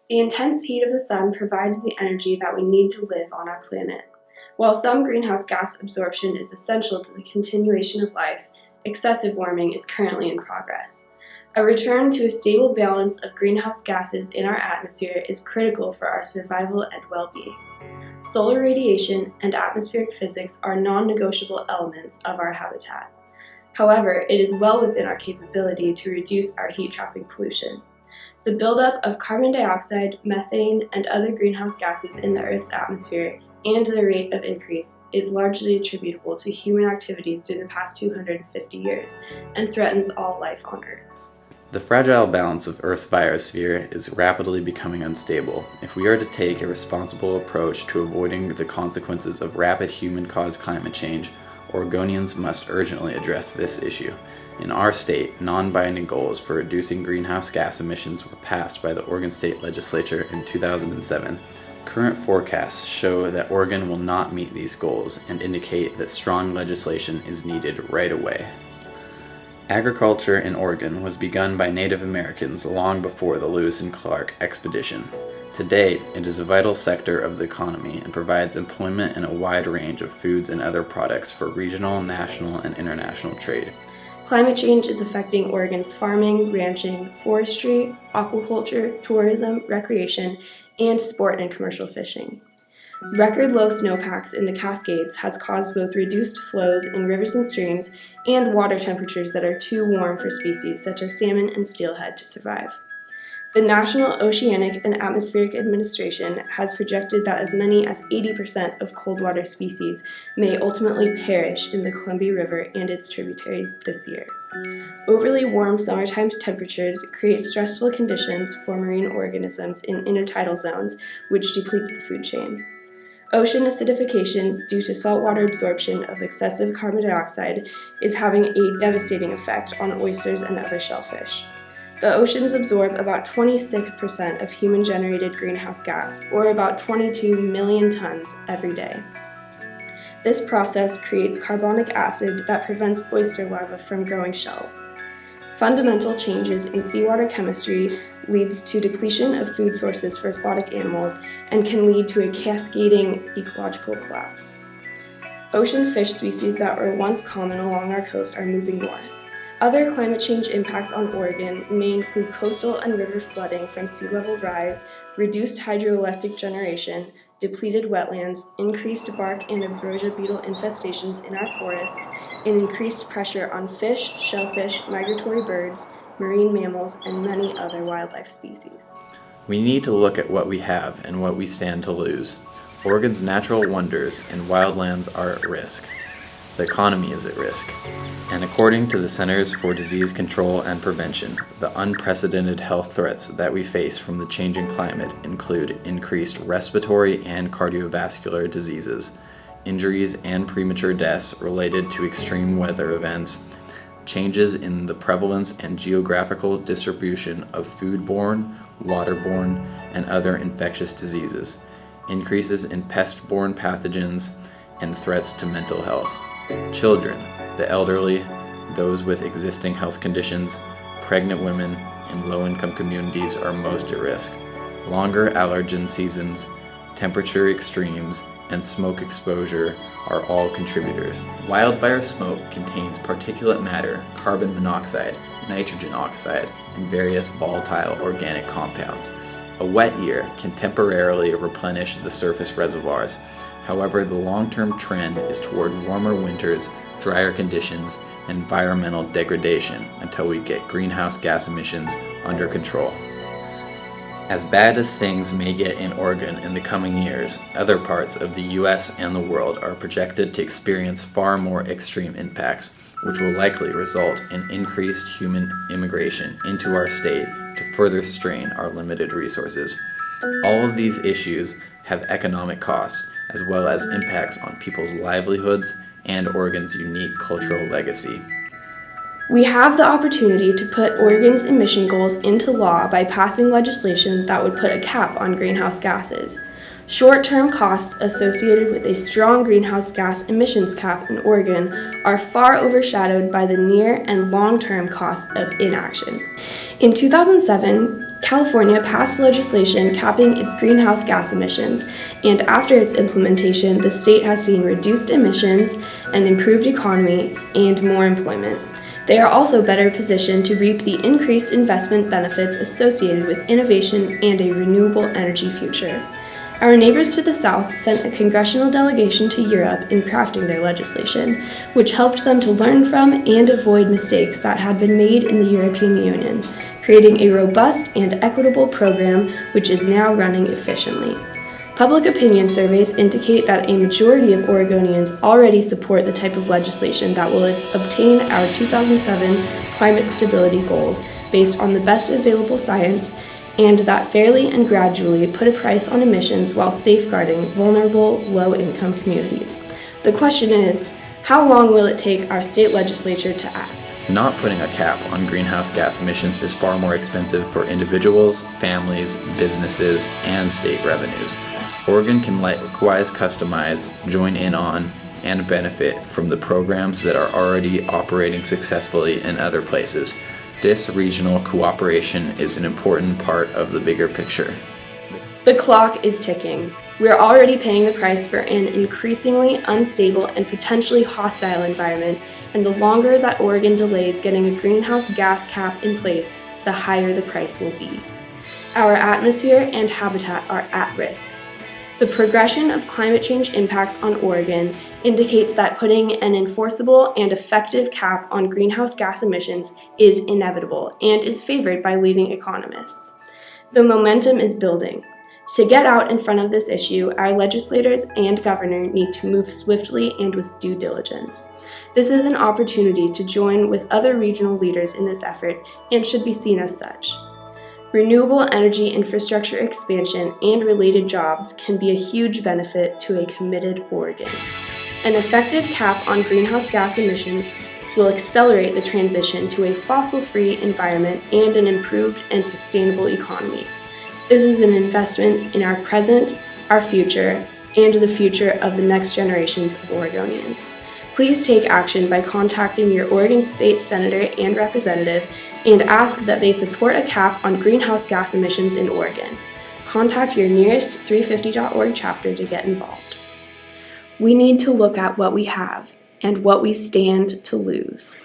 The intense heat of the sun provides the energy that we need to live on our planet. While some greenhouse gas absorption is essential to the continuation of life, excessive warming is currently in progress. A return to a stable balance of greenhouse gases in our atmosphere is critical for our survival and well-being. Solar radiation and atmospheric physics are non-negotiable elements of our habitat. However, it is well within our capability to reduce our heat-trapping pollution. The buildup of carbon dioxide, methane, and other greenhouse gases in the Earth's atmosphere and the rate of increase is largely attributable to human activities during the past 250 years and threatens all life on Earth. The fragile balance of Earth's biosphere is rapidly becoming unstable. If we are to take a responsible approach to avoiding the consequences of rapid human-caused climate change, Oregonians must urgently address this issue. In our state, non-binding goals for reducing greenhouse gas emissions were passed by the Oregon State Legislature in 2007. Current forecasts show that Oregon will not meet these goals and indicate that strong legislation is needed right away. Agriculture in Oregon was begun by Native Americans long before the Lewis and Clark expedition. Today, it is a vital sector of the economy and provides employment in a wide range of foods and other products for regional, national, and international trade. Climate change is affecting Oregon's farming, ranching, forestry, aquaculture, tourism, recreation, and sport and commercial fishing. Record low snowpacks in the Cascades has caused both reduced flows in rivers and streams and water temperatures that are too warm for species such as salmon and steelhead to survive. The National Oceanic and Atmospheric Administration has projected that as many as 80% of cold water species may ultimately perish in the Columbia River and its tributaries this year. Overly warm summertime temperatures create stressful conditions for marine organisms in intertidal zones, which depletes the food chain. Ocean acidification due to saltwater absorption of excessive carbon dioxide is having a devastating effect on oysters and other shellfish. The oceans absorb about 26% of human-generated greenhouse gas, or about 22 million tons every day. This process creates carbonic acid that prevents oyster larvae from growing shells. Fundamental changes in seawater chemistry leads to depletion of food sources for aquatic animals and can lead to a cascading ecological collapse. Ocean fish species that were once common along our coast are moving north. Other climate change impacts on Oregon may include coastal and river flooding from sea level rise, reduced hydroelectric generation, depleted wetlands, increased bark and ambrosia beetle infestations in our forests, and increased pressure on fish, shellfish, migratory birds, marine mammals, and many other wildlife species. We need to look at what we have and what we stand to lose. Oregon's natural wonders and wildlands are at risk. The economy is at risk. And according to the Centers for Disease Control and Prevention, the unprecedented health threats that we face from the changing climate include increased respiratory and cardiovascular diseases, injuries and premature deaths related to extreme weather events, changes in the prevalence and geographical distribution of foodborne, waterborne, and other infectious diseases, increases in pest-borne pathogens, and threats to mental health. Children, the elderly, those with existing health conditions, pregnant women, and low-income communities are most at risk. Longer allergen seasons, temperature extremes, and smoke exposure are all contributors. Wildfire smoke contains particulate matter, carbon monoxide, nitrogen oxide, and various volatile organic compounds. A wet year can temporarily replenish the surface reservoirs. However, the long-term trend is toward warmer winters, drier conditions, and environmental degradation until we get greenhouse gas emissions under control. As bad as things may get in Oregon in the coming years, other parts of the U.S. and the world are projected to experience far more extreme impacts, which will likely result in increased human immigration into our state to further strain our limited resources. All of these issues have economic costs, as well as impacts on people's livelihoods and Oregon's unique cultural legacy. We have the opportunity to put Oregon's emission goals into law by passing legislation that would put a cap on greenhouse gases. Short-term costs associated with a strong greenhouse gas emissions cap in Oregon are far overshadowed by the near and long-term costs of inaction. In 2007, California passed legislation capping its greenhouse gas emissions, and after its implementation, the state has seen reduced emissions, an improved economy, and more employment. They are also better positioned to reap the increased investment benefits associated with innovation and a renewable energy future. Our neighbors to the south sent a congressional delegation to Europe in crafting their legislation, which helped them to learn from and avoid mistakes that had been made in the European Union, creating a robust and equitable program which is now running efficiently. Public opinion surveys indicate that a majority of Oregonians already support the type of legislation that will obtain our 2007 climate stability goals based on the best available science, and that fairly and gradually put a price on emissions while safeguarding vulnerable, low-income communities. The question is, how long will it take our state legislature to act? Not putting a cap on greenhouse gas emissions is far more expensive for individuals, families, businesses, and state revenues. Oregon can likewise customize, join in on, and benefit from the programs that are already operating successfully in other places. This regional cooperation is an important part of the bigger picture. The clock is ticking. We're already paying the price for an increasingly unstable and potentially hostile environment, and the longer that Oregon delays getting a greenhouse gas cap in place, the higher the price will be. Our atmosphere and habitat are at risk. The progression of climate change impacts on Oregon indicates that putting an enforceable and effective cap on greenhouse gas emissions is inevitable and is favored by leading economists. The momentum is building. To get out in front of this issue, our legislators and governor need to move swiftly and with due diligence. This is an opportunity to join with other regional leaders in this effort and should be seen as such. Renewable energy infrastructure expansion and related jobs can be a huge benefit to a committed Oregon. An effective cap on greenhouse gas emissions will accelerate the transition to a fossil-free environment and an improved and sustainable economy. This is an investment in our present, our future, and the future of the next generations of Oregonians. Please take action by contacting your Oregon State Senator and Representative and ask that they support a cap on greenhouse gas emissions in Oregon. Contact your nearest 350.org chapter to get involved. We need to look at what we have and what we stand to lose.